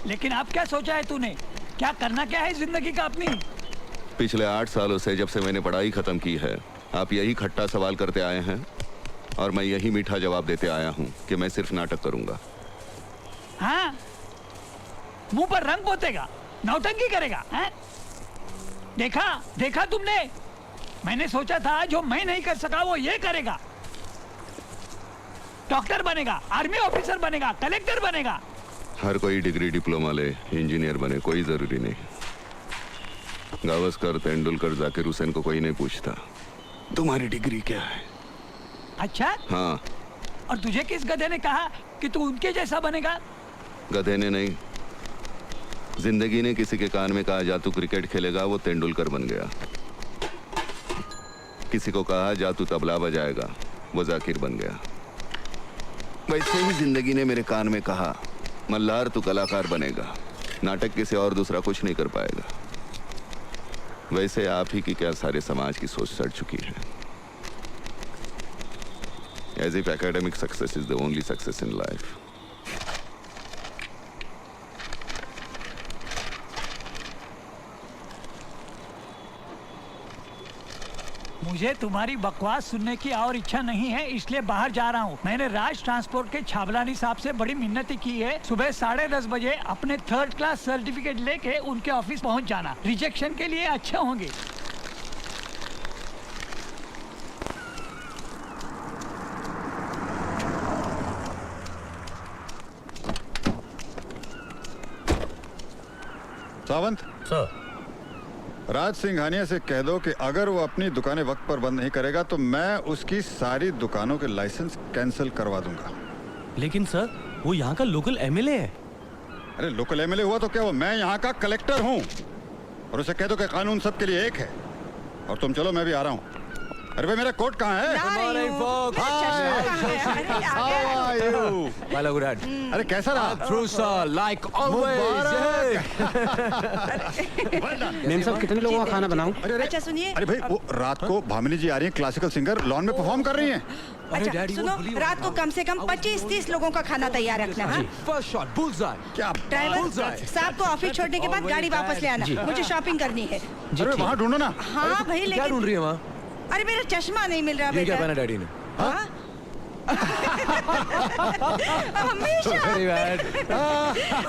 लेकिन अब क्या सोचा है तूने? क्या करना क्या है जिंदगी का अपनी? पिछले 8 सालों से जब से मैंने पढ़ाई खत्म की है, आप यही खट्टा सवाल करते आए हैं और मैं यही मीठा जवाब देते आया हूं कि मैं सिर्फ नाटक करूंगा। हाँ, मुंह पर रंग पोतेगा, नौटंकी करेगा, हैं? देखा तुमने? मैंने सोचा था जो मैं नहीं कर सका वो ये करेगा। डॉक्टर बनेगा, आर्मी ऑफिसर बनेगा, कलेक्टर बनेगा। हर कोई डिग्री डिप्लोमा ले, इंजीनियर बने, कोई जरूरी नहीं। गावस्कर, तेंदुलकर, जाकिर हुसैन को कोई नहीं पूछता तुम्हारी डिग्री क्या है। अच्छा? हाँ। और तुझे किस गधे ने कहा कि तू उनके जैसा बनेगा? गधे ने नहीं, जिंदगी ने किसी के कान में कहा जा तू क्रिकेट खेलेगा, वो तेंदुलकर बन गया। किसी को कहा जा तू तबला बजाएगा, वो जाकिर बन गया। वैसे ही जिंदगी ने मेरे कान में कहा मल्हार तू कलाकार बनेगा, नाटक के से और दूसरा कुछ नहीं कर पाएगा। वैसे आप ही की क्या सारे समाज की सोच सड़ चुकी है। As if academic success is the only success in life. मुझे तुम्हारी बकवास सुनने की और इच्छा नहीं है, इसलिए बाहर जा रहा हूँ। मैंने राज ट्रांसपोर्ट के छाबलानी साहब से बड़ी मिन्नती की है, सुबह 10:30 बजे अपने 3rd क्लास सर्टिफिकेट लेके उनके ऑफिस पहुँच जाना। रिजेक्शन के लिए अच्छे होंगे। सावंत सर, राज सिंघानिया से कह दो कि अगर वो अपनी दुकानें वक्त पर बंद नहीं करेगा तो मैं उसकी सारी दुकानों के लाइसेंस कैंसिल करवा दूंगा। लेकिन सर वो यहाँ का लोकल एमएलए है। अरे लोकल एमएलए हुआ तो क्या, वो मैं यहाँ का कलेक्टर हूँ। और उसे कह दो कि कानून सबके लिए एक है। और तुम चलो, मैं भी आ रहा हूँ। अरे भाई मेरा कोट कहाँ है? अरे कैसा रहा? मेम साहब कितने लोगों का खाना बनाऊं? अच्छा सुनिए, अरे भाई वो रात को भामिनी जी आ रही हैं, क्लासिकल सिंगर लॉन में परफॉर्म कर रही हैं। अच्छा सुनो, रात को कम से कम 25-30 लोगों का खाना तैयार रखना। हाँ? First shot bullseye. क्या ड्राइवर साहब को ऑफिस छोड़ने के बाद गाड़ी वापस ले आना, मुझे शॉपिंग करनी है। अरे वहाँ ढूंढो ना। हाँ भाई, क्या ढूंढ रही है वहाँ? अरे मेरा चश्मा नहीं मिल रहा। ये क्या पहना डैडी ने? हाँ? हमेशा।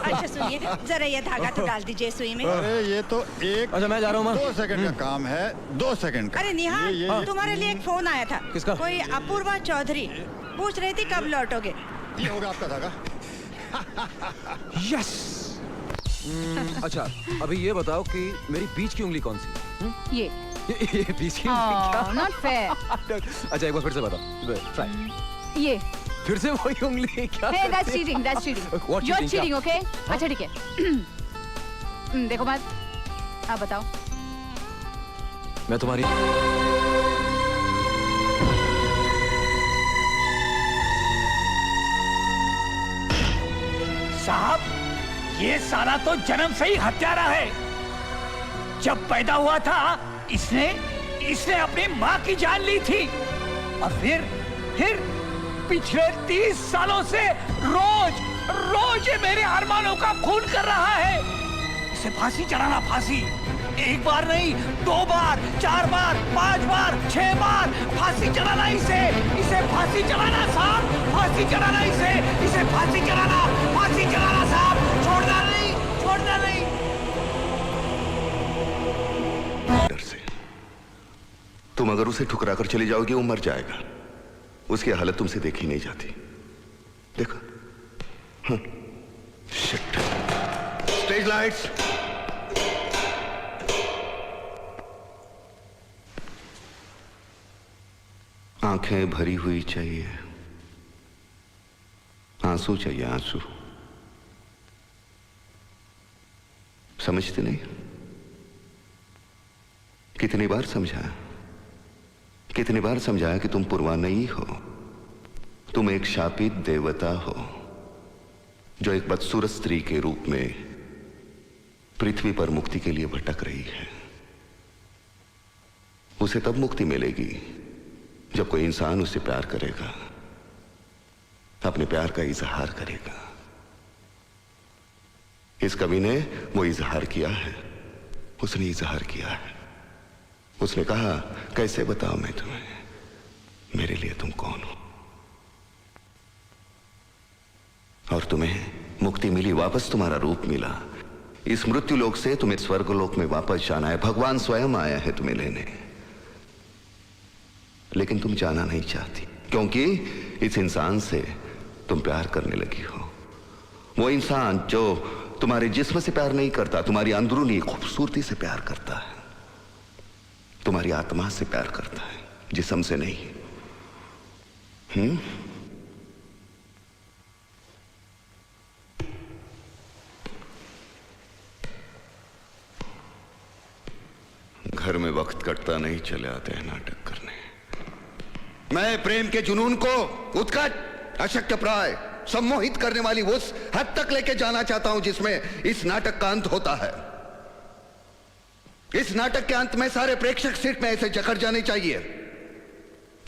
अच्छा सुनिए, जरा ये धागा तो डाल दीजिए सुई में। अरे ये तो एक, अच्छा मैं जा रहा हूँ। 2 सेकंड का काम है, 2 सेकंड का। अरे निहाल, तुम्हारे लिए एक फोन आया था। किसका? कोई अपूर्वा चौधरी पूछ रही थी कब लौटोगे। ये होगा आपका धागा। यस। अच्छा अभी ये बताओ कि मेरी बीच की उंगली कौन सी? ये बीच की उंगली क्या? Not fair. अच्छा एक बार फिर से बताओ। ट्राई। ये फिर से वही उंगली क्या? Hey, that's cheating. That's cheating. What You're cheating? cheating, okay? अच्छा ठीक है। देखो बात, आप बताओ। मैं तुम्हारी साहब, ये साला तो जन्म से ही हत्यारा है। जब पैदा हुआ था इसने अपनी माँ की जान ली थी और फिर पिछले 30 सालों से रोज ये मेरे अरमानों का खून कर रहा है। इसे फांसी चढ़ाना, फांसी। 1 बार नहीं, 2 बार, 4 बार, 5 बार, 6 बार फांसी चढ़ाना इसे फांसी चढ़ाना साहब, फांसी चढ़ाना इसे फांसी चढ़ाना साहब, छोड़ना नहीं। डर से तुम अगर उसे ठुकरा कर चली जाओगी वो मर जाएगा। उसकी हालत तुमसे देखी नहीं जाती। देखो। हाँ। शिट। Stage lights. आंखें भरी हुई चाहिए, आंसू चाहिए, आंसू। समझते नहीं? कितनी बार समझाया कि तुम पूर्वा नहीं हो, तुम एक शापित देवता हो जो एक बदसूरत स्त्री के रूप में पृथ्वी पर मुक्ति के लिए भटक रही है। उसे तब मुक्ति मिलेगी जब कोई इंसान उससे प्यार करेगा, अपने प्यार का इजहार करेगा। इस कवि ने वो इजहार किया है, उसने इजहार किया है। उसने कहा, कैसे बताऊं मैं तुम्हें, मेरे लिए तुम कौन हो। और तुम्हें मुक्ति मिली, वापस तुम्हारा रूप मिला। इस मृत्यु लोक से तुम्हें स्वर्गलोक में वापस जाना है। भगवान स्वयं आया है तुम्हें लेने, लेकिन तुम जाना नहीं चाहती, क्योंकि इस इंसान से तुम प्यार करने लगी हो। वो इंसान जो तुम्हारे जिस्म से प्यार नहीं करता, तुम्हारी अंदरूनी खूबसूरती से प्यार करता है, तुम्हारी आत्मा से प्यार करता है, जिस्म से नहीं। घर में वक्त कटता नहीं, चले आते हैं नाटक करने। मैं प्रेम के जुनून को उत्कट, अशक्य प्राय, सम्मोहित करने वाली उस हद तक लेके जाना चाहता हूं जिसमें इस नाटक का अंत होता है। इस नाटक के अंत में सारे प्रेक्षक सीट में ऐसे जकड़ जाने चाहिए,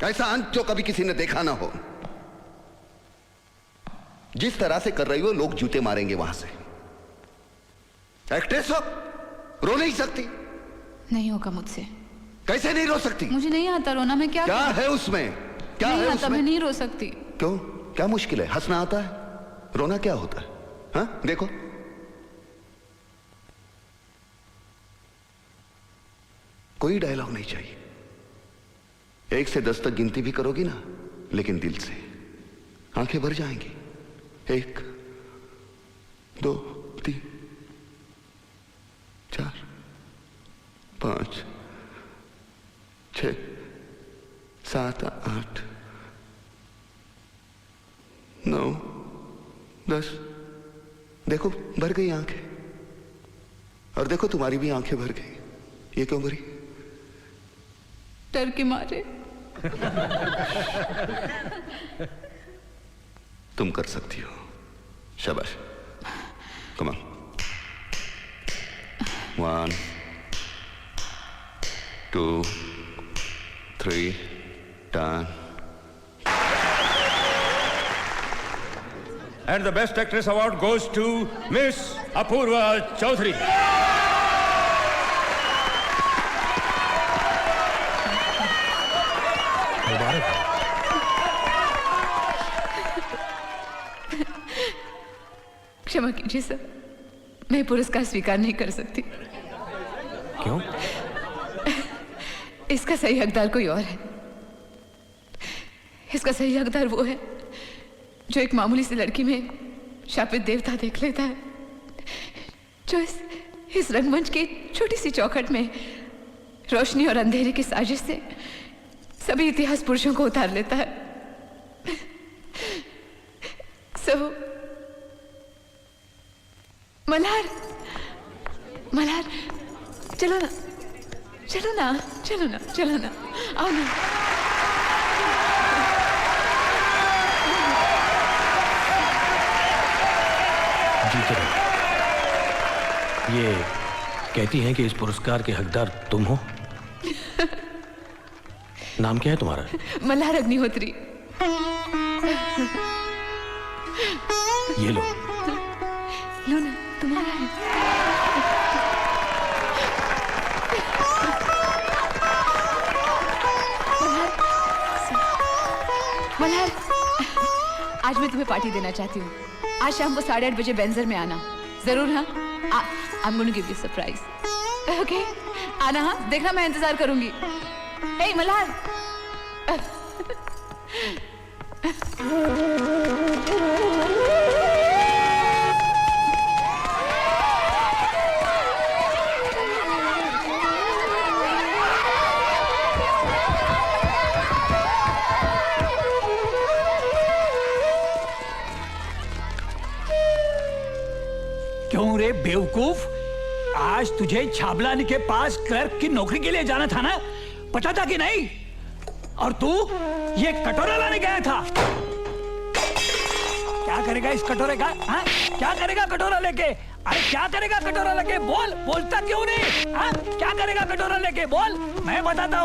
ऐसा अंत जो कभी किसी ने देखा ना हो। जिस तरह से कर रही हो, लोग जूते मारेंगे वहां से। एक्ट्रेस हो, रो नहीं सकती? नहीं होगा मुझसे। कैसे नहीं रो सकती? मुझे नहीं आता रोना, मैं क्या क्या है उसमें? क्या नहीं है आता, उसमें? मैं नहीं रो सकती। क्यों? क्या मुश्किल है? हंसना आता है, रोना क्या होता है? हाँ, देखो। कोई डायलॉग नहीं चाहिए। 1 से 10 तक गिनती भी करोगी ना, लेकिन दिल से, आंखें भर जाएंगी। 1 2 3 4 5 6 7 8 9 10। देखो भर गई आंखें, और देखो तुम्हारी भी आंखें भर गई। ये क्यों भरी? डर के मारे। तुम कर सकती हो, शाबाश। Come on. 1 2 3 10। And the Best Actress Award goes to Miss Apurva Chaudhary. क्षमा कीजिए सर, मैं पुरस्कार स्वीकार नहीं कर सकती। क्यों? इसका सही हकदार कोई और है। इसका सही हकदार वो है जो एक मामूली सी लड़की में शापित देवता देख लेता है, जो इस रंगमंच की छोटी सी चौखट में रोशनी और अंधेरे की साजिश से सभी इतिहास पुरुषों को उतार लेता है। मल्हार, मल्हार, चलो ना, चलो ना, चलो ना, चलो ना, आओ ना। जी चलो। ये कहती हैं कि इस पुरस्कार के हकदार तुम हो। नाम क्या है तुम्हारा? मल्हार अग्निहोत्री। ये लो। लो ना, तुम्हारा है। मल्हार, आज मैं तुम्हें पार्टी देना चाहती हूँ। आज शाम को 8:30 बजे बेंजर में आना जरूर। हाँ, I'm going to give you a surprise. Okay? आना, हाँ, देखना, मैं इंतजार करूंगी। Hey, मल्हार। क्यों रे बेवकूफ, आज तुझे छाबलानी के पास क्लर्क की नौकरी के लिए जाना था ना, पता था कि नहीं? और तू ये कटोरा लाने गया था। क्या करेगा इस कटोरे का? हाँ? क्या करेगा कटोरा लेके? अरे क्या करेगा कटोरा लेके? बोल, बोलता क्यों नहीं? हाँ? क्या करेगा कटोरा लेके? बोल। मैं बताता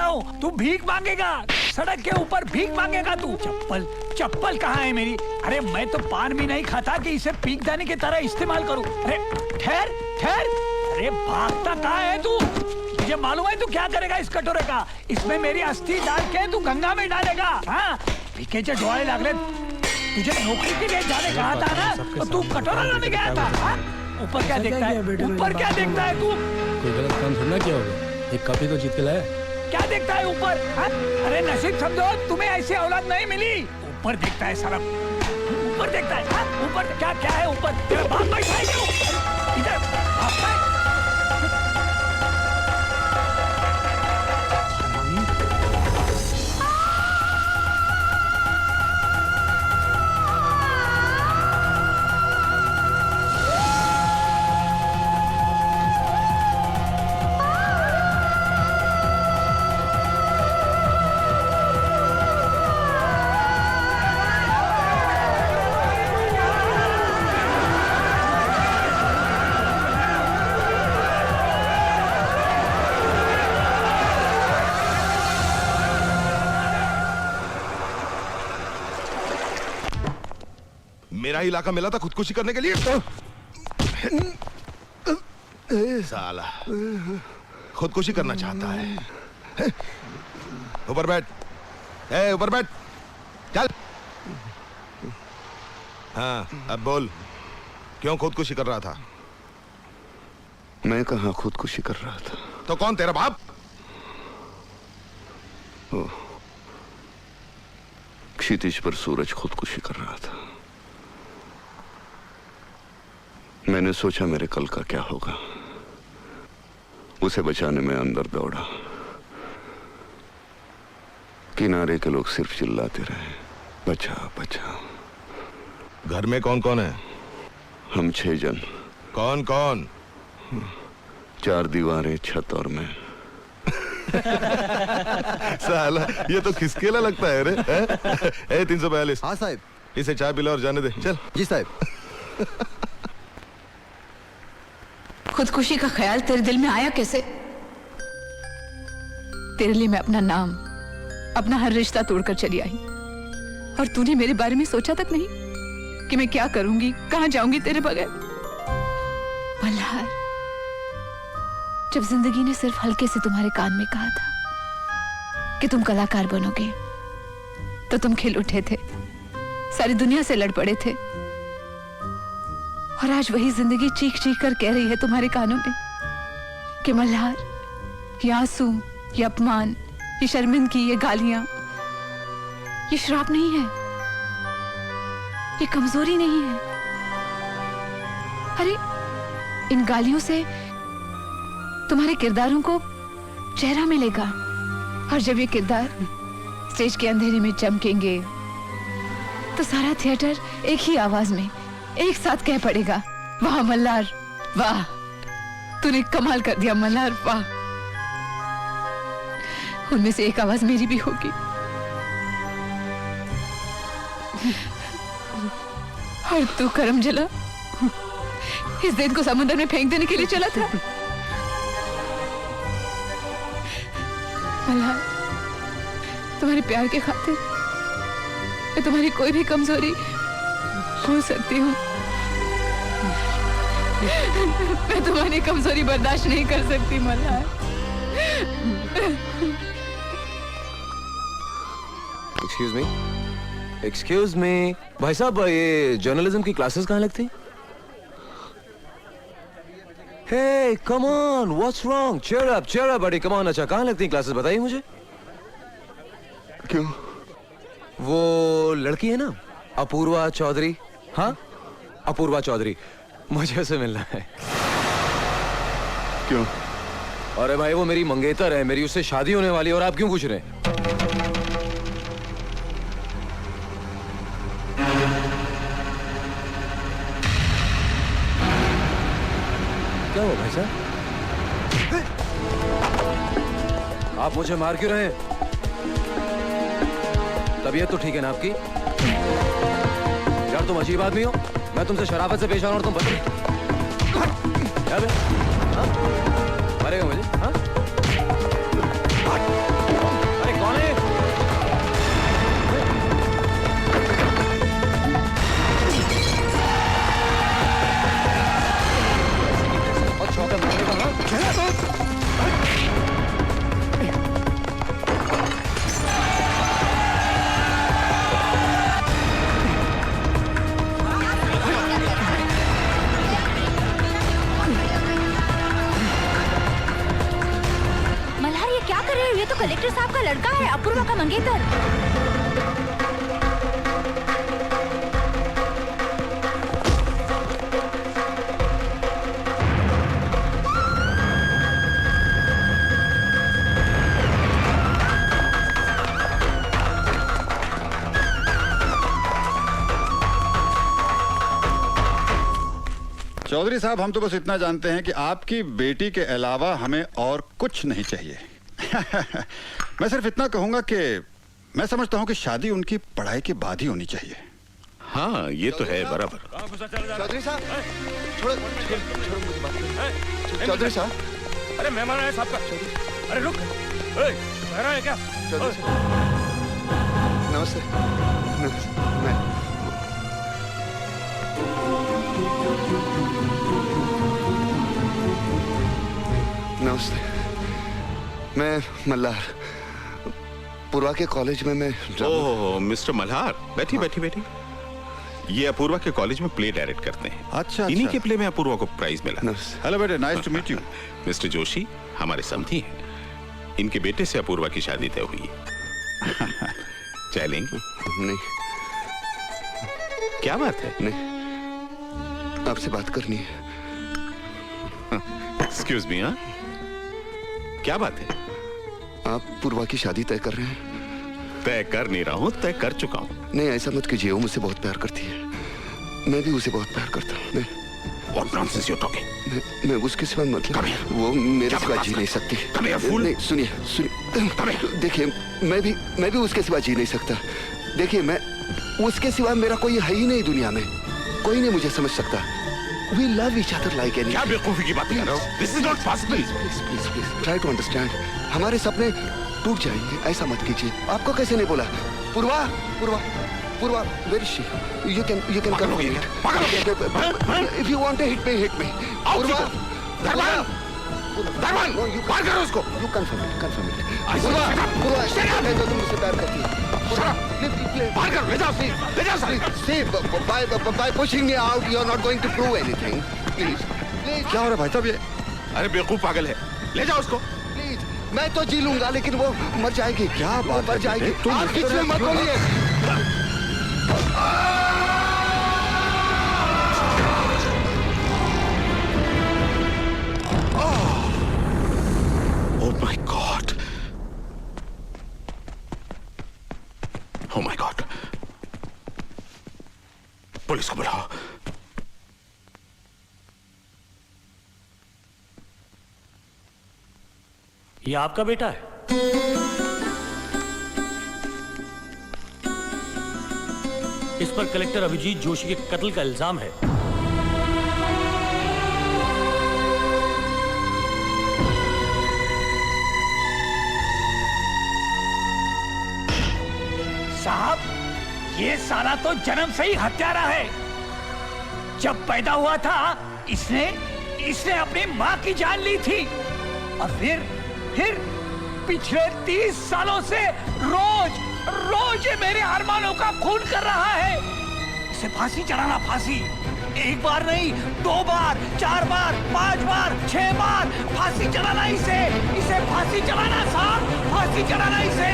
हूँ, तू भीख मांगेगा। सड़क के ऊपर भीख मांगेगा तू? चप्पल चप्पल कहाँ है मेरी? अरे मैं तो पान भी नहीं खाता कि इसे पीकदानी की तरह इस्तेमाल करूं। अरे ठहर ठहर, अरे भागता कहाँ है तू? मुझे मालूम है तू क्या करेगा इस कटोरे का। इसमें मेरी अस्थि डाल के तू गंगा में डालेगा। हाँ पीकेचे डोळे लागले। तुझे नौकरी के लिए जाने कहा था ना, तो तू कटोरा लाने गया था। हाँ? ऊपर क्या देखता है? ऊपर क्या देखता है तू? कोई गलत काम थोड़ा किया होगा, एक कॉपी तो जीत के लाया। क्या देखता है ऊपर? हाँ? अरे नसीब समझो तुम्हें ऐसी औलाद नहीं मिली। ऊपर देखता है साला, ऊपर देखता है। हाँ? ऊपर क्या क्या है ऊपर? तेरा बाप बैठा है क्यों? इधर भागता है। मेरा इलाका मिला था खुदकुशी करने के लिए। साला खुदकुशी करना चाहता है। ऊपर बैठ, ऊपर बैठ, चल। हाँ अब बोल, क्यों खुदकुशी कर रहा था? मैं कहाँ खुदकुशी कर रहा था? तो कौन, तेरा बाप? क्षितिज पर सूरज खुदकुशी कर रहा था। मैंने सोचा मेरे कल का क्या होगा, उसे बचाने में अंदर दौड़ा। किनारे के लोग सिर्फ चिल्लाते रहे, बचाओ बचाओ। घर में कौन कौन है? हम 6 जन। कौन कौन? 4 दीवारें, छत और मैं। साला ये तो खिसकेला लगता है रे। 342। हाँ साहब। इसे चाय पिला और जाने दे, चल। जी साहब। खुदकुशी का ख्याल तेरे दिल में आया कैसे? तेरे लिए मैं अपना नाम, अपना हर रिश्ता तोड़कर चली आई, और तूने मेरे बारे में सोचा तक नहीं कि मैं क्या करूंगी, कहां जाऊंगी तेरे बगैर। मल्हार, जब जिंदगी ने सिर्फ हल्के से तुम्हारे कान में कहा था कि तुम कलाकार बनोगे, तो तुम खिल उठे थे, सारी दुनिया से लड़ पड़े थे। और आज वही जिंदगी चीख चीख कर कह रही है तुम्हारे कानों में कि मल्हार, ये आंसू, ये अपमान, ये शर्मिंदगी, ये गालियां, ये श्राप नहीं है, ये कमजोरी नहीं है। अरे इन गालियों से तुम्हारे किरदारों को चेहरा मिलेगा, और जब ये किरदार स्टेज के अंधेरे में चमकेंगे तो सारा थिएटर एक ही आवाज में एक साथ कह पड़ेगा, वाह मल्हार वाह, तूने कमाल कर दिया मल्हार वाह। उनमें से एक आवाज मेरी भी होगी, और तू करम जला इस दिन को समुद्र में फेंक देने के लिए चला था। मल्हार, तुम्हारे प्यार के खातिर मैं तुम्हारी कोई भी कमजोरी भूल सकती हूँ। मैं तुम्हारी कमजोरी बर्दाश्त नहीं कर सकती मल्हार। एक्सक्यूज मी भाई साहब, ये जर्नलिज्म की क्लासेस कहाँ लगती? Hey come on, what's wrong? Cheer up बड़ी, कम ऑन। अच्छा कहाँ लगती हैं क्लासेस, बताइए मुझे। क्यों? वो लड़की है ना, अपूर्वा चौधरी। हाँ अपूर्वा चौधरी, मुझे उसे मिलना है। क्यों? अरे भाई वो मेरी मंगेतर है, मेरी उससे शादी होने वाली है, और आप क्यों पूछ रहे हैं? क्या हुआ भाई साहब? आप मुझे मार क्यों रहे हैं? तबीयत तो ठीक है ना आपकी? यार तुम अजीब आदमी हो, मैं तुमसे शराफत से पेश आ रहा हूं और तुम बदल क्या बे? हाँ? मारेगा मुझे? हाँ? अरे कौन है? अपूर्वा का मंगेतर। चौधरी साहब, हम तो बस इतना जानते हैं कि आपकी बेटी के अलावा हमें और कुछ नहीं चाहिए। मैं सिर्फ इतना कहूंगा कि मैं समझता हूं कि शादी उनकी पढ़ाई के बाद ही होनी चाहिए। हाँ ये तो है बराबर। चौधरी साहब छोड़ो छोड़ो मुझे बात करो। चौधरी साहब, अरे मेहमान आया साहब का। अरे रुक, बह रहा है क्या? चौधरी साहब नमस्ते। मैं नमस्ते, मैं मल्हार, पूर्वा के कॉलेज में मैं ओह मिस्टर मल्हार, बैठी बैठी बैठी। ये अपूर्वा के कॉलेज में प्ले डायरेक्ट करते हैं। अच्छा, इन्हीं अच्छा। के प्ले में अपूर्वा को प्राइज मिला। हेलो बेटे, nice to meet you. Mister Joshi हमारे समधी हैं। इनके बेटे से अपूर्वा की शादी तय हुई है। चाय लेंगे? नहीं। क्या बात है? नहीं, आपसे बात करनी है। Excuse me. हाँ क्या बात है? आप पूर्वा की शादी तय कर रहे हैं? तय कर नहीं रहा हूँ, तय कर चुका हूँ। नहीं ऐसा मत कीजिए, वो मुझसे बहुत प्यार करती है। मैं भी उसे बहुत प्यार करता हूँ। What nonsense you're talking? मैं उसके सिवा मतलब वो मेरे सिवा जी नहीं सकती। नहीं सुनिए, देखिए मैं भी उसके सिवा जी नहीं सकता। देखिए मैं उसके सिवा मेरा कोई है ही नहीं दुनिया में। कोई नहीं मुझे समझ सकता। We love each other like anything. क्या बेवकूफी की बात कर रहे हो? This is not possible. Please, try to understand. हमारे सपने टूट जाएंगे, ऐसा मत कीजिए। आपको कैसे नहीं बोला? पूर्वा, where is she? You can confirm it. If you want to hit me. पूर्वा, दरबान, मार करो उसको। You confirm it. पूर्वा, मैं तो तुमसे प्यार करती हूँ। मार करो, ले जाओ। See, by pushing me out, you are not going to prove anything. Please. क्या हो रहा है भाई साहब ये? अरे बेवकूफ पागल है, ले जाओ उसको। Please, मैं तो जी लूंगा लेकिन वो मर जाएगी। क्या बात मर है जाएगी। बेटे? तुम आप बीच में मत बोलिए। Oh my God. Oh my God. Police को बुलाओ। ये आपका बेटा है? इस पर कलेक्टर अभिजीत जोशी के कत्ल का इल्जाम है। साहब, ये साला तो जन्म से ही हत्यारा है। जब पैदा हुआ था इसने अपनी माँ की जान ली थी और फिर पिछले 30 सालों से रोज ये मेरे अरमानों का खून कर रहा है। इसे फांसी चढ़ाना, फांसी। एक बार नहीं, 2 बार, 4 बार, 5 बार, 6 बार फांसी चढ़ाना इसे फांसी चढ़ाना साहब, फांसी चढ़ाना इसे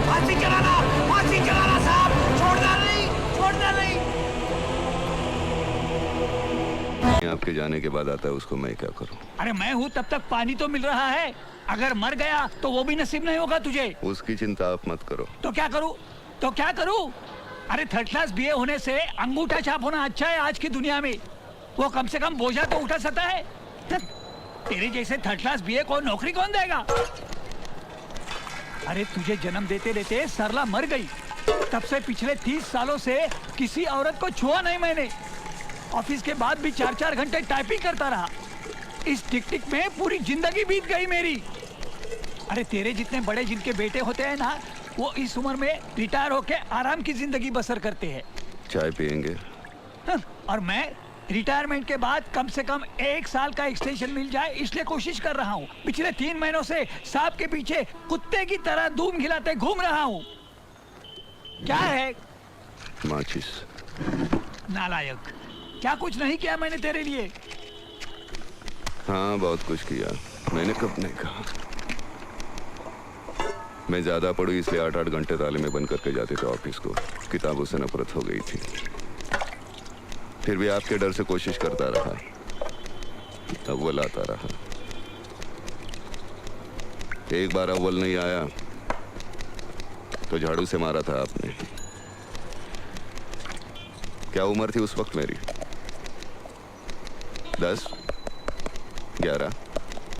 फांसी चढ़ाना साहब, छोड़ना नहीं। आपके जाने के बाद आता है उसको मैं क्या करूं? अरे मैं हूँ तब तक पानी तो मिल रहा है। अगर मर गया तो वो भी नसीब नहीं होगा तुझे। उसकी चिंता आप मत करो। तो क्या करूं? अरे 3rd क्लास बीए होने से अंगूठा छाप होना अच्छा है आज की दुनिया में। वो कम से कम बोझा तो उठा सकता है। तेरे जैसे 3rd क्लास बीए को नौकरी कौन देगा? अरे तुझे जन्म देते देते सरला मर गई। तब से पिछले 30 सालों से किसी औरत को छुआ नहीं मैंने। ऑफिस के बाद भी 4-4 घंटे टाइपिंग करता रहा। इस टिक में पूरी जिंदगी बीत गई मेरी। अरे तेरे जितने बड़े जिनके बेटे होते हैं ना, वो इस उम्र में रिटायर होके आराम की जिंदगी बसर करते हैं। चाय पियेंगे? और मैं रिटायरमेंट के बाद कम से कम 1 साल का एक्सटेंशन मिल जाए इसलिए कोशिश कर रहा हूँ। पिछले 3 महीनों से सांप के पीछे कुत्ते की तरह धूम खिलाते घूम रहा हूँ। क्या है? माचिस। नालायक, क्या कुछ नहीं किया मैंने तेरे लिए? हाँ बहुत कुछ किया। मैंने कब नहीं कहा। मैं ज्यादा पढ़ू इसलिए 8-8 घंटे ताले में बंद करके जाते थे ऑफिस को। किताबों से नफरत हो गई थी। फिर भी आपके डर से कोशिश करता रहा, अव्वल आता रहा। एक बार अव्वल नहीं आया तो झाड़ू से मारा था आपने। क्या उम्र थी उस वक्त मेरी? 10, 11?